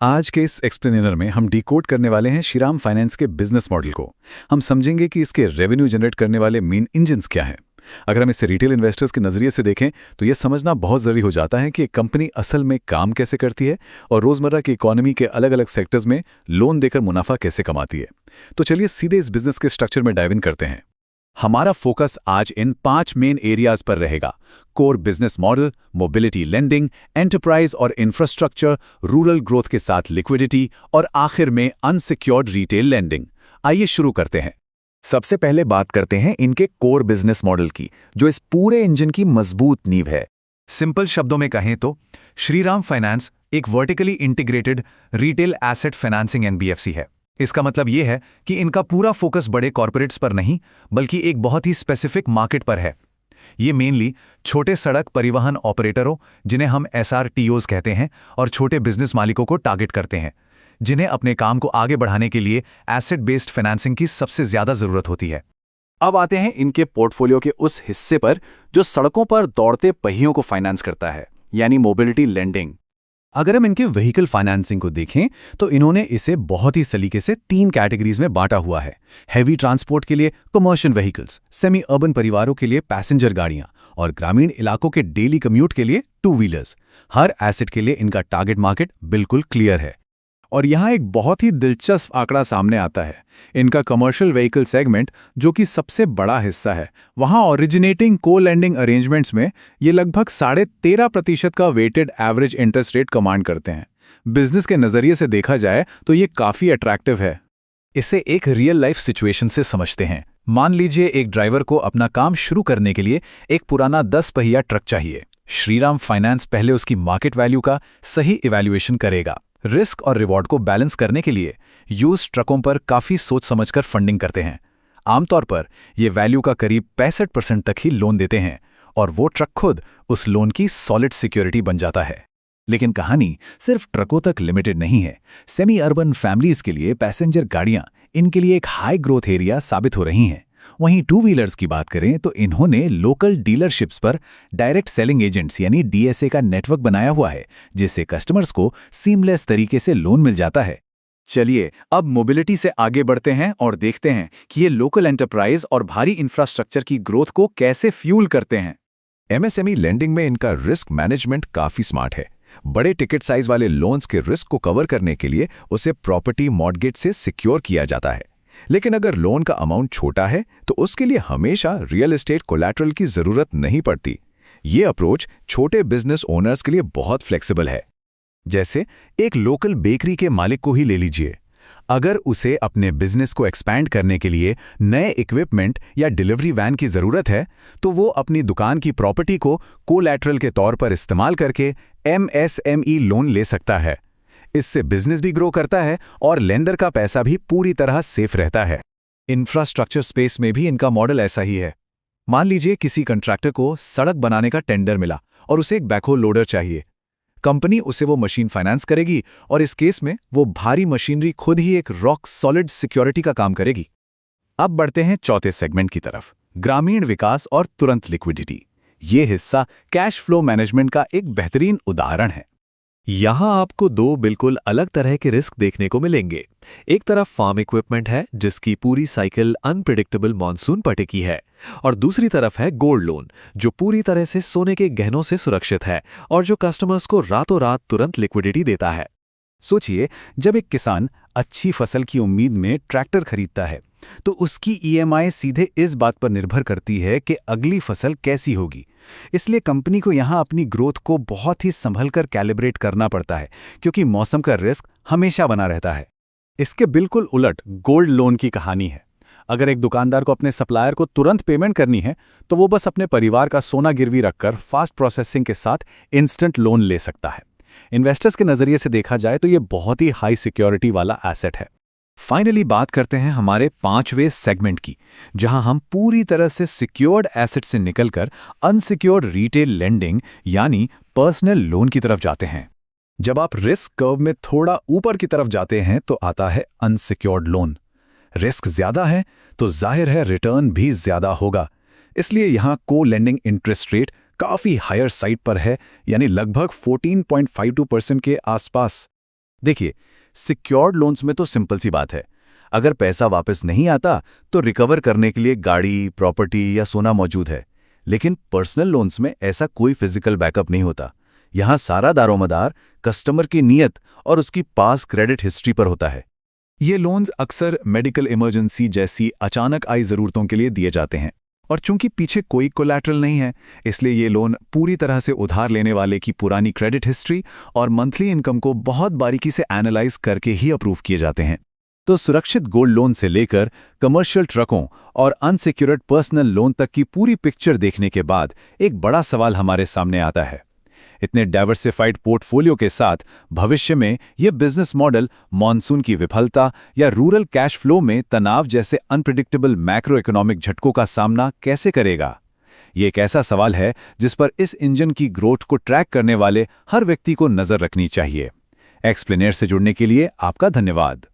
आज के इस एक्सप्लेनर में हम डिकोड करने वाले हैं श्रीराम फाइनेंस के बिजनेस मॉडल को। हम समझेंगे कि इसके रेवेन्यू जनरेट करने वाले मेन इंजन्स क्या हैं। अगर हम इसे रिटेल इन्वेस्टर्स के नजरिए से देखें तो यह समझना बहुत जरूरी हो जाता है कि एक कंपनी असल में काम कैसे करती है और रोजमर्रा की इकोनॉमी के अलग अलग सेक्टर्स में लोन देकर मुनाफा कैसे कमाती है। तो चलिए सीधे इस बिजनेस के स्ट्रक्चर में डाइव इन करते हैं। हमारा फोकस आज इन 5 मेन एरियाज पर रहेगा: core business model, mobility lending, enterprise और इंफ्रास्ट्रक्चर, रूरल ग्रोथ के साथ लिक्विडिटी और आखिर में अनसिक्योर्ड रिटेल लेंडिंग। आइए शुरू करते हैं। सबसे पहले बात करते हैं इनके कोर बिजनेस मॉडल की, जो इस पूरे इंजन की मजबूत नींव है। सिंपल शब्दों में कहें तो श्रीराम फाइनेंस एक vertically integrated retail asset financing NBFC है। इसका मतलब यह है कि इनका पूरा फोकस बड़े कॉर्पोरेट्स पर नहीं, बल्कि एक बहुत ही स्पेसिफिक मार्केट पर है। ये मेनली छोटे सड़क परिवहन ऑपरेटरों, जिन्हें हम एसआरटीओज कहते हैं, और छोटे बिजनेस मालिकों को टारगेट करते हैं, जिन्हें अपने काम को आगे बढ़ाने के लिए एसेट बेस्ड फाइनेंसिंग की सबसे ज्यादा जरूरत होती है। अब आते हैं इनके पोर्टफोलियो के उस हिस्से पर जो सड़कों पर दौड़ते पहियों को फाइनेंस करता है, यानी मोबिलिटी लेंडिंग। अगर हम इनके व्हीकल फाइनेंसिंग को देखें तो इन्होंने इसे बहुत ही सलीके से 3 कैटेगरीज में बांटा हुआ है। हैवी ट्रांसपोर्ट के लिए कमर्शियल व्हीकल्स, सेमी अर्बन परिवारों के लिए पैसेंजर गाड़ियां और ग्रामीण इलाकों के डेली कम्यूट के लिए 2 व्हीलर्स। हर एसेट के लिए इनका टारगेट मार्केट बिल्कुल क्लियर है। और यहाँ एक बहुत ही दिलचस्प आंकड़ा सामने आता है। इनका कमर्शियल व्हीकल सेगमेंट, जो कि सबसे बड़ा हिस्सा है, वहाँ ओरिजिनेटिंग को लेंडिंग अरेंजमेंट्स में ये लगभग 13.5% का weighted average interest rate command करते हैं। बिजनेस के नज़रिए से देखा जाए तो ये काफ़ी अट्रैक्टिव है। इसे एक रियल लाइफ सिचुएशन से समझते हैं। मान लीजिए एक ड्राइवर को अपना काम शुरू करने के लिए एक पुराना 10 पहिया ट्रक चाहिए। श्रीराम फाइनेंस पहले उसकी मार्केट वैल्यू का सही इवैल्यूएशन करेगा। रिस्क और रिवॉर्ड को बैलेंस करने के लिए यूज ट्रकों पर काफ़ी सोच समझकर फंडिंग करते हैं। आमतौर पर ये वैल्यू का करीब 65% तक ही लोन देते हैं और वो ट्रक खुद उस लोन की सॉलिड सिक्योरिटी बन जाता है। लेकिन कहानी सिर्फ ट्रकों तक लिमिटेड नहीं है। सेमी अर्बन फैमिलीज के लिए पैसेंजर गाड़ियां इनके लिए एक हाई ग्रोथ एरिया साबित हो रही हैं। वहीं 2 व्हीलर्स की बात करें तो इन्होंने लोकल डीलरशिप्स पर डायरेक्ट सेलिंग एजेंट्स यानी डीएसए का नेटवर्क बनाया हुआ है, जिससे कस्टमर्स को सीमलेस तरीके से लोन मिल जाता है। चलिए अब मोबिलिटी से आगे बढ़ते हैं और देखते हैं कि ये लोकल एंटरप्राइज और भारी इंफ्रास्ट्रक्चर की ग्रोथ को कैसे फ्यूल करते हैं। एमएसएमई लेंडिंग में इनका रिस्क मैनेजमेंट काफी स्मार्ट है। बड़े टिकट साइज वाले लोन्स के रिस्क को कवर करने के लिए उसे प्रॉपर्टी मॉर्गेज से सिक्योर किया जाता है। लेकिन अगर लोन का अमाउंट छोटा है तो उसके लिए हमेशा रियल एस्टेट कोलैटरल की जरूरत नहीं पड़ती। ये अप्रोच छोटे बिजनेस ओनर्स के लिए बहुत फ्लेक्सिबल है। जैसे एक लोकल बेकरी के मालिक को ही ले लीजिए। अगर उसे अपने बिजनेस को एक्सपैंड करने के लिए नए इक्विपमेंट या डिलीवरी वैन की जरूरत है, तो वो अपनी दुकान की प्रॉपर्टी को कोलैटरल के तौर पर इस्तेमाल करके एमएसएमई लोन ले सकता है। इससे बिजनेस भी ग्रो करता है और लेंडर का पैसा भी पूरी तरह सेफ रहता है। इंफ्रास्ट्रक्चर स्पेस में भी इनका मॉडल ऐसा ही है। मान लीजिए किसी कंट्रैक्टर को सड़क बनाने का टेंडर मिला और उसे एक बैकहो लोडर चाहिए। कंपनी उसे वो मशीन फाइनेंस करेगी और इस केस में वो भारी मशीनरी खुद ही एक रॉक सॉलिड सिक्योरिटी का काम करेगी। अब बढ़ते हैं चौथे सेगमेंट की तरफ, ग्रामीण विकास और तुरंत लिक्विडिटी। ये हिस्सा कैश फ्लो मैनेजमेंट का एक बेहतरीन उदाहरण है। यहाँ आपको 2 बिल्कुल अलग तरह के रिस्क देखने को मिलेंगे। एक तरफ फार्म इक्विपमेंट है, जिसकी पूरी साइकिल अनप्रिडिक्टेबल मॉनसून पर टिकी है, और दूसरी तरफ है गोल्ड लोन, जो पूरी तरह से सोने के गहनों से सुरक्षित है और जो कस्टमर्स को रातों रात तुरंत लिक्विडिटी देता है। सोचिए, जब एक किसान अच्छी फसल की उम्मीद में ट्रैक्टर खरीदता है तो उसकी ईएमआई सीधे इस बात पर निर्भर करती है कि अगली फसल कैसी होगी। इसलिए कंपनी को यहाँ अपनी ग्रोथ को बहुत ही संभलकर कैलिब्रेट करना पड़ता है, क्योंकि मौसम का रिस्क हमेशा बना रहता है। इसके बिल्कुल उलट गोल्ड लोन की कहानी है। अगर एक दुकानदार को अपने सप्लायर को तुरंत पेमेंट करनी है तो वो बस अपने परिवार का सोना गिरवी रखकर फास्ट प्रोसेसिंग के साथ इंस्टेंट लोन ले सकता है। इन्वेस्टर्स के नजरिए से देखा जाए तो ये बहुत ही हाई सिक्योरिटी वाला एसेट है। फाइनली बात करते हैं हमारे 5वें सेगमेंट की, जहां हम पूरी तरह से सिक्योर्ड एसेट से निकलकर अनसिक्योर्ड रिटेल लेंडिंग यानी पर्सनल लोन की तरफ जाते हैं। जब आप रिस्क कर्व में थोड़ा ऊपर की तरफ जाते हैं तो आता है अनसिक्योर्ड लोन। रिस्क ज्यादा है तो जाहिर है रिटर्न भी ज्यादा होगा। इसलिए यहां को लेंडिंग इंटरेस्ट रेट काफी हायर साइड पर है, यानी लगभग 14.52% के आसपास। देखिए, सिक्योर्ड लोन्स में तो सिंपल सी बात है। अगर पैसा वापस नहीं आता तो रिकवर करने के लिए गाड़ी, प्रॉपर्टी या सोना मौजूद है। लेकिन पर्सनल लोन्स में ऐसा कोई फिजिकल बैकअप नहीं होता। यहाँ सारा दारोमदार कस्टमर की नीयत और उसकी पास क्रेडिट हिस्ट्री पर होता है। ये लोन्स अक्सर मेडिकल इमरजेंसी जैसी अचानक आई ज़रूरतों के लिए दिए जाते हैं, और चूंकि पीछे कोई कोलैटरल नहीं है, इसलिए ये लोन पूरी तरह से उधार लेने वाले की पुरानी क्रेडिट हिस्ट्री और मंथली इनकम को बहुत बारीकी से एनालाइज करके ही अप्रूव किए जाते हैं। तो सुरक्षित गोल्ड लोन से लेकर कमर्शियल ट्रकों और अनसिक्योर्ड पर्सनल लोन तक की पूरी पिक्चर देखने के बाद एक बड़ा सवाल हमारे सामने आता है। इतने डाइवर्सिफाइड पोर्टफोलियो के साथ भविष्य में ये बिजनेस मॉडल मॉनसून की विफलता या रूरल कैश फ्लो में तनाव जैसे अनप्रिडिक्टेबल मैक्रो इकोनॉमिक झटकों का सामना कैसे करेगा? ये एक ऐसा सवाल है जिस पर इस इंजन की ग्रोथ को ट्रैक करने वाले हर व्यक्ति को नजर रखनी चाहिए। एक्सप्लेनेर से जुड़ने के लिए आपका धन्यवाद।